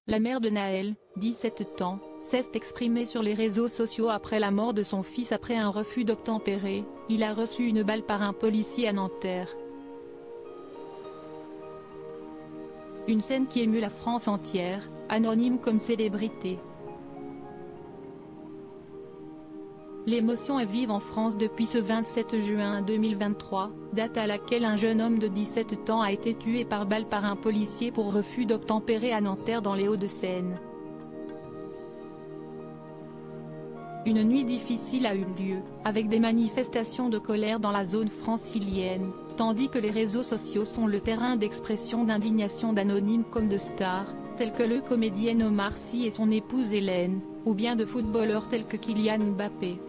La mère de Naël, 17 ans, s'est exprimée sur les réseaux sociaux après la mort de son fils après un refus d'obtempérer. Il a reçu une balle par un policier à Nanterre. Une scène qui émut la France entière, anonyme comme célébrité. L'émotion est vive en France depuis ce 27 juin 2023, date à laquelle un jeune homme de 17 ans a été tué par balle par un policier pour refus d'obtempérer à Nanterre dans les Hauts-de-Seine. Une nuit difficile a eu lieu, avec des manifestations de colère dans la zone francilienne, tandis que les réseaux sociaux sont le terrain d'expression d'indignation d'anonymes comme de stars, tels que le comédien Omar Sy et son épouse Hélène, ou bien de footballeurs tels que Kylian Mbappé.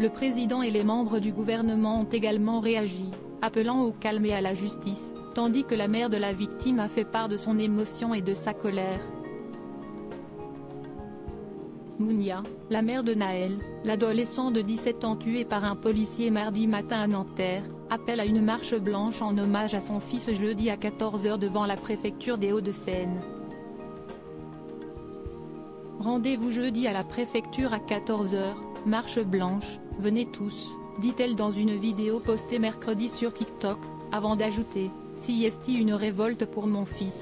Le président et les membres du gouvernement ont également réagi, appelant au calme et à la justice, tandis que la mère de la victime a fait part de son émotion et de sa colère. Mounia, la mère de Naël, l'adolescent de 17 ans tué par un policier mardi matin à Nanterre, appelle à une marche blanche en hommage à son fils jeudi à 14 h devant la préfecture des Hauts-de-Seine. Rendez-vous jeudi à la préfecture à 14 h, marche blanche, venez tous, dit-elle dans une vidéo postée mercredi sur TikTok, avant d'ajouter, si est une révolte pour mon fils.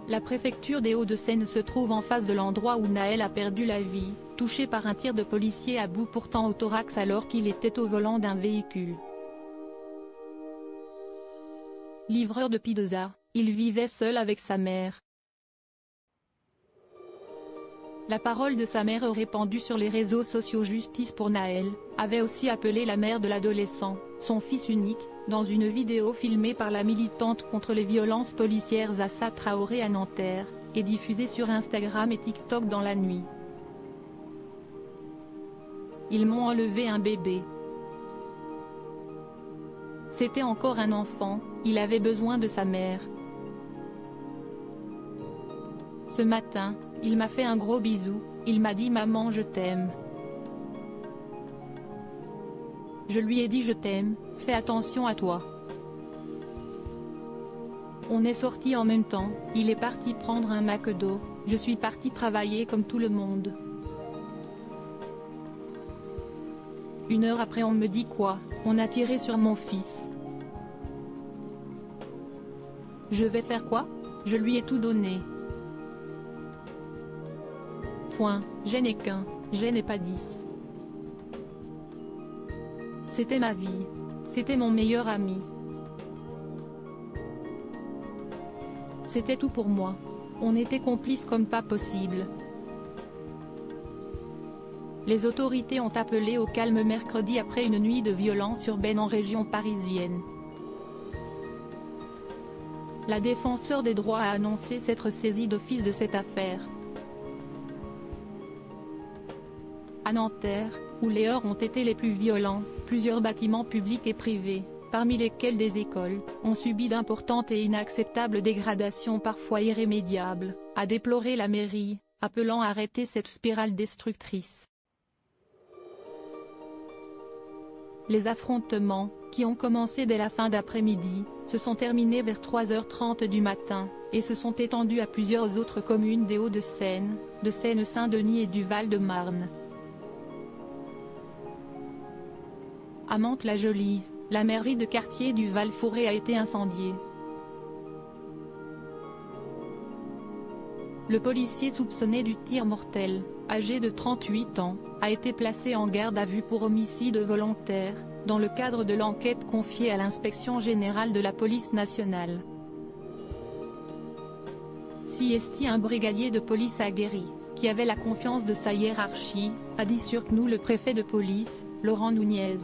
La préfecture des Hauts-de-Seine se trouve en face de l'endroit où Naël a perdu la vie, touché par un tir de policier à bout portant au thorax alors qu'il était au volant d'un véhicule. Livreur de pizza, il vivait seul avec sa mère. La parole de sa mère répandue sur les réseaux sociaux Justice pour Naël, avait aussi appelé la mère de l'adolescent, son fils unique, dans une vidéo filmée par la militante contre les violences policières Assa Traoré à Nanterre, et diffusée sur Instagram et TikTok dans la nuit. Ils m'ont enlevé un bébé. C'était encore un enfant, il avait besoin de sa mère. Ce matin, il m'a fait un gros bisou, il m'a dit maman je t'aime. Je lui ai dit je t'aime, fais attention à toi. On est sortis en même temps, il est parti prendre un McDo, je suis parti travailler comme tout le monde. Une heure après on me dit quoi, on a tiré sur mon fils. Je vais faire quoi? Je lui ai tout donné. Point, je n'ai qu'un, je n'ai pas 10. C'était ma vie. C'était mon meilleur ami. C'était tout pour moi. On était complices comme pas possible. Les autorités ont appelé au calme mercredi après une nuit de violence urbaine en région parisienne. La défenseure des droits a annoncé s'être saisie d'office de cette affaire. À Nanterre, où les heurts ont été les plus violents, plusieurs bâtiments publics et privés, parmi lesquels des écoles, ont subi d'importantes et inacceptables dégradations parfois irrémédiables, a déploré la mairie, appelant à arrêter cette spirale destructrice. Les affrontements, qui ont commencé dès la fin d'après-midi, se sont terminés vers 3 h 30 du matin, et se sont étendus à plusieurs autres communes des Hauts-de-Seine, de Seine-Saint-Denis et du Val-de-Marne. À Mantes-la-Jolie, la mairie de quartier du Val-Fouré a été incendiée. Le policier soupçonné du tir mortel, âgé de 38 ans, a été placé en garde à vue pour homicide volontaire, dans le cadre de l'enquête confiée à l'Inspection générale de la police nationale. Siesti, un brigadier de police aguerri, qui avait la confiance de sa hiérarchie, a dit sur CNU le préfet de police, Laurent Nunez.